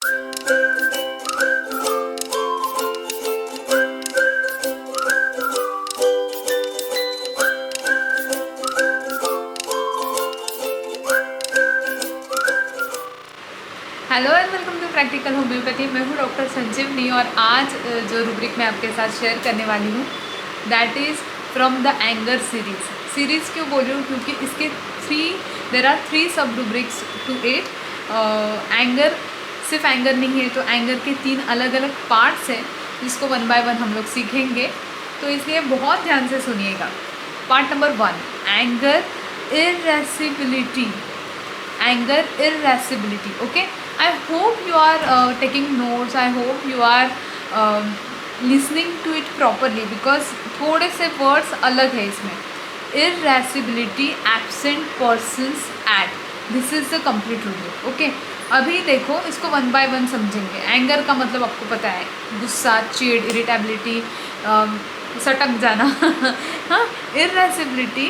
Hello and welcome to practical homeopathy. मैं हूँ doctor संजीवनी और आज जो रूब्रिक मैं आपके साथ शेयर करने वाली हूँ that is from the anger series क्यों बोल रही हूँ, क्योंकि इसके देर आर 3 सब रूब्रिक्स टू इट। एंगर सिर्फ एंगर नहीं है, तो एंगर के 3 अलग अलग पार्ट्स हैं जिसको 1 बाय 1 हम लोग सीखेंगे, तो इसलिए बहुत ध्यान से सुनिएगा। Part number 1, anger irascibility. Okay, I hope you are taking notes. I hope you are listening to it properly because थोड़े से वर्ड्स अलग है इसमें। irascibility, absent persons at, this is the complete rubric. Okay, अभी देखो इसको 1 bye 1 समझेंगे। Anger का मतलब आपको पता है, गुस्सा, चिड़, इरिटेबिलिटी, सटक जाना हाँ, irascibility,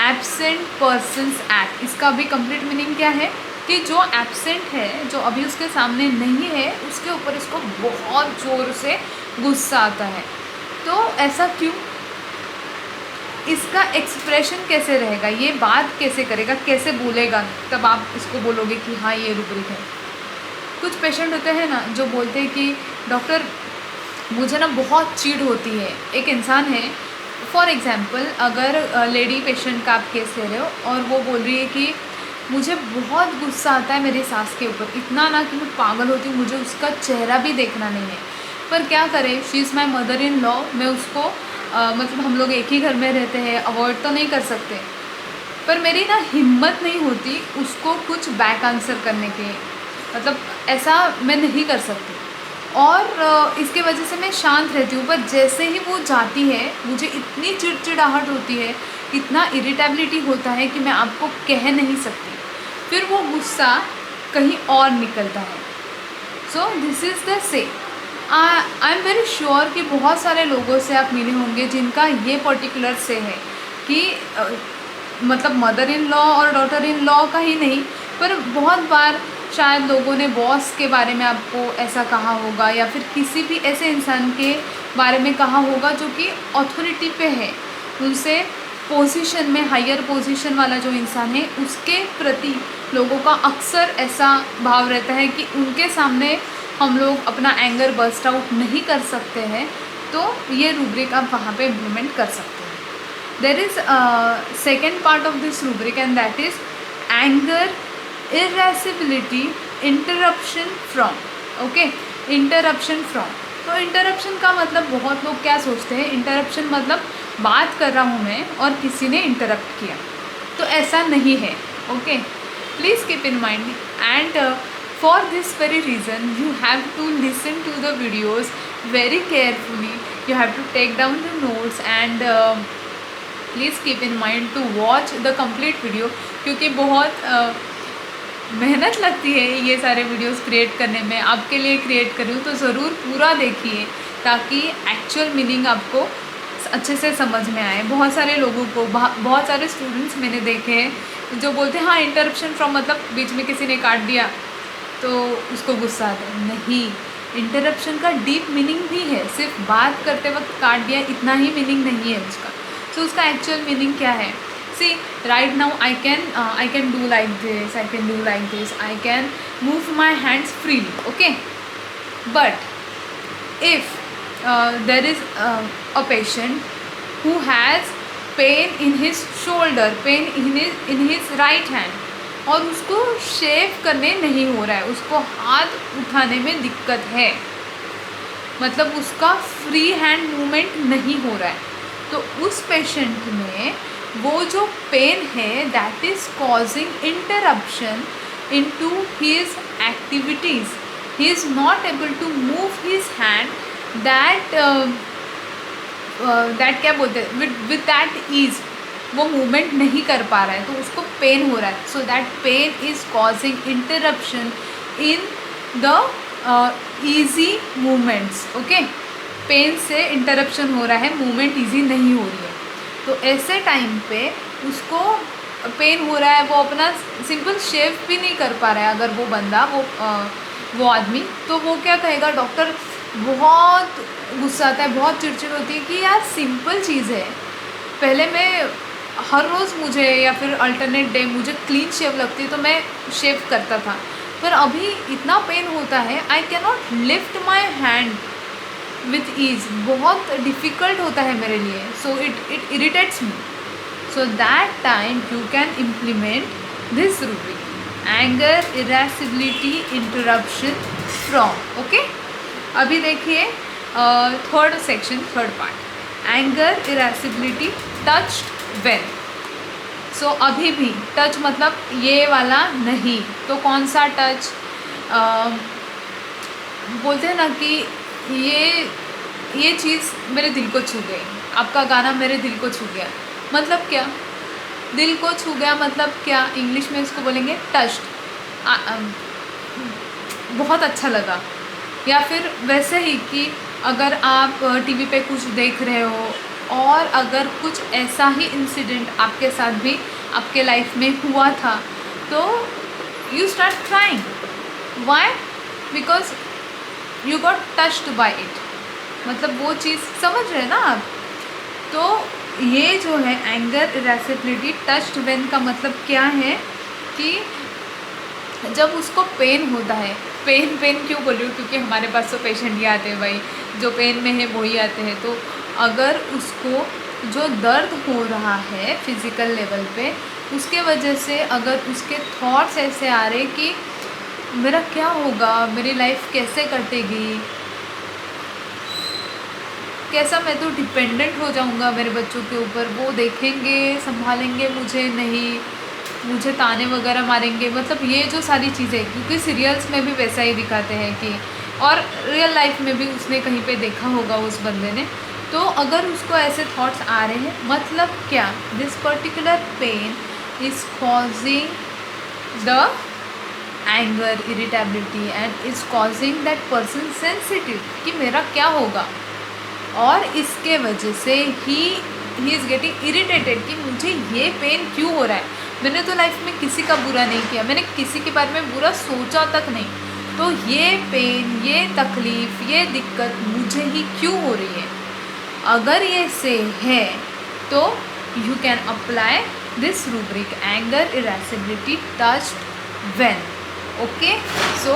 एब्सेंट पर्सन्स एट, इसका भी कंप्लीट मीनिंग क्या है कि जो एब्सेंट है, जो अभी उसके सामने नहीं है, उसके ऊपर इसको बहुत ज़ोर से गुस्सा आता है। तो ऐसा क्यों? इसका एक्सप्रेशन कैसे रहेगा, ये बात कैसे करेगा, कैसे बोलेगा, तब आप इसको बोलोगे कि हाँ ये रूब्रिक है। कुछ पेशेंट होते हैं ना जो बोलते हैं कि डॉक्टर मुझे ना बहुत चिढ़ होती है। एक इंसान है, फॉर एग्ज़ाम्पल अगर लेडी पेशेंट का आप केस ले रहे हो और वो बोल रही है कि मुझे बहुत गुस्सा आता है मेरी सास के ऊपर, इतना ना कि मैं पागल होती हूँ, मुझे उसका चेहरा भी देखना नहीं है। पर क्या करें, she is my mother in law, मैं उसको मतलब हम लोग एक ही घर में रहते हैं, अवॉइड तो नहीं कर सकते, पर मेरी ना हिम्मत नहीं होती उसको कुछ बैक आंसर करने के, मतलब ऐसा मैं नहीं कर सकती और इसके वजह से मैं शांत रहती हूँ। पर जैसे ही वो जाती है मुझे इतनी चिड़चिड़ाहट होती है, इतना इरिटेबिलिटी होता है कि मैं आपको कह नहीं सकती। फिर वो गुस्सा कहीं और निकलता है। सो दिस इज़ द से आई एम वेरी श्योर कि बहुत सारे लोगों से आप मिले होंगे जिनका ये पर्टिकुलर से है कि मतलब मदर इन लॉ और डॉटर इन लॉ का ही नहीं, पर बहुत बार शायद लोगों ने बॉस के बारे में आपको ऐसा कहा होगा या फिर किसी भी ऐसे इंसान के बारे में कहा होगा जो कि अथॉरिटी पे है, उनसे पोजीशन में, हायर पोजीशन वाला जो इंसान है उसके प्रति लोगों का अक्सर ऐसा भाव रहता है कि उनके सामने हम लोग अपना एंगर बर्स्ट आउट नहीं कर सकते हैं। तो ये रूब्रिक आप वहाँ पे इम्प्लीमेंट कर सकते हैं। There is second part of this rubric and that is anger irascibility, interruption from. Okay, interruption from. तो इंटरप्शन का मतलब बहुत लोग क्या सोचते हैं, इंटरप्शन मतलब बात कर रहा हूँ मैं और किसी ने इंटरप्ट किया, तो ऐसा नहीं है। Okay, please keep in mind and for this very reason you have to listen to the videos very carefully, you have to take down the notes and please keep in mind to watch the complete video, क्योंकि बहुत मेहनत लगती है ये सारे videos create करने में। आपके लिए क्रिएट कर रही हूँ तो ज़रूर पूरा देखिए ताकि एक्चुअल मीनिंग आपको अच्छे से समझ में आए। बहुत सारे लोगों को, बहुत सारे स्टूडेंट्स मैंने देखे हैं जो बोलते हैं हाँ इंटरप्शन फ्रॉम मतलब बीच में किसी ने काट दिया तो उसको गुस्सा आता है। नहीं, इंटरप्शन का डीप मीनिंग भी है, सिर्फ बात करते वक्त काट दिया इतना ही मीनिंग नहीं है उसका। तो उसका एक्चुअल मीनिंग क्या है? See, right now I can do like this, I can do like this, I can move my hands freely. Okay, but if there is a patient who has pain in his shoulder, pain in his right hand, और उसको शेव करने नहीं हो रहा है, उसको हाथ उठाने में दिक्कत है, मतलब उसका फ्री हैंड मूवमेंट नहीं हो रहा है, तो उस पेशेंट में वो जो पेन है that is causing interruption into his activities, he is not able to move his hand that क्या बोलते हैं विद दैट ईज, वो मूवमेंट नहीं कर पा रहा है तो उसको पेन हो रहा है। So that pain is causing interruption in the easy movements. Okay, pain से इंटरप्शन हो रहा है, मूवमेंट ईजी नहीं हो रही है, तो ऐसे टाइम पे उसको पेन हो रहा है, वो अपना सिंपल शेव भी नहीं कर पा रहा है। अगर वो बंदा वो वो आदमी, तो वो क्या कहेगा, डॉक्टर बहुत गुस्सा आता है, बहुत चिड़चिड़ होती है कि यार सिंपल चीज़ है, पहले मैं हर रोज़ मुझे या फिर अल्टरनेट डे मुझे क्लीन शेव लगती है तो मैं शेव करता था, पर अभी इतना पेन होता है, I can not lift my hand with ease, बहुत डिफ़िकल्ट होता है मेरे लिए, so it irritates me. So that time you can implement this rubric, anger, irascibility, interruption, from. Okay, अभी देखिए third section, third part, anger, irascibility, touched when. So अभी भी touch मतलब ये वाला नहीं, तो कौन सा टच, बोलते हैं ना कि ये चीज़ मेरे दिल को छू गई, आपका गाना मेरे दिल को छू गया, मतलब क्या, दिल को छू गया मतलब क्या, इंग्लिश में इसको बोलेंगे टच्ड, बहुत अच्छा लगा. या फिर वैसे ही कि अगर आप टीवी पे कुछ देख रहे हो और अगर कुछ ऐसा ही इंसिडेंट आपके साथ भी आपके लाइफ में हुआ था, तो you start crying. Why? Because you got touched bye it, मतलब वो चीज़ समझ रहे हैं ना आप. तो ये जो है एंगर, इरेसिबिलिटी, टच्ड व्हेन का मतलब क्या है कि जब उसको पेन होता है, पेन क्यों बोल रही हूँ, क्योंकि हमारे पास तो पेशेंट ही आते हैं भाई, जो पेन में है वो ही आते हैं. तो अगर उसको जो दर्द हो रहा है फिज़िकल लेवल पे, उसके वजह से अगर उसके थॉट्स ऐसे आ रहे कि मेरा क्या होगा, मेरी लाइफ कैसे कटेगी, कैसा मैं तो डिपेंडेंट हो जाऊंगा मेरे बच्चों के ऊपर, वो देखेंगे संभालेंगे मुझे नहीं, मुझे ताने वगैरह मारेंगे, मतलब ये जो सारी चीज़ें, क्योंकि सीरियल्स में भी वैसा ही दिखाते हैं कि, और रियल लाइफ में भी उसने कहीं पे देखा होगा उस बंदे ने. तो अगर उसको ऐसे थॉट्स आ रहे हैं, मतलब क्या, this particular pain is causing the anger, irritability and is causing that person sensitive कि मेरा क्या होगा, और इसके वजह से ही इज़ गेटिंग इरिटेटेड कि मुझे ये पेन क्यों हो रहा है. मैंने तो लाइफ में किसी का बुरा नहीं किया, मैंने किसी के बारे में बुरा सोचा तक नहीं, तो ये पेन, ये तकलीफ़, ये दिक्कत मुझे ही क्यों हो रही है. अगर ये से है तो you can apply this rubric, anger, irascibility, touched when. Okay, so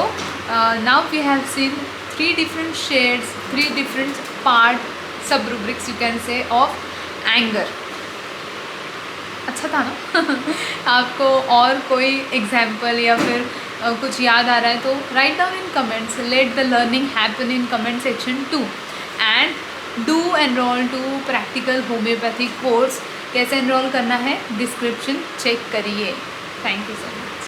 now we have seen 3 different shades, 3 different part sub rubrics you can say of anger. अच्छा था ना. आपको और कोई एग्जाम्पल या फिर कुछ याद आ रहा है तो write down in comments. Let the learning happen in comment section too, and do enroll to practical homeopathy course. कैसे एनरोल करना है डिस्क्रिप्शन चेक करिए. Thank you so much.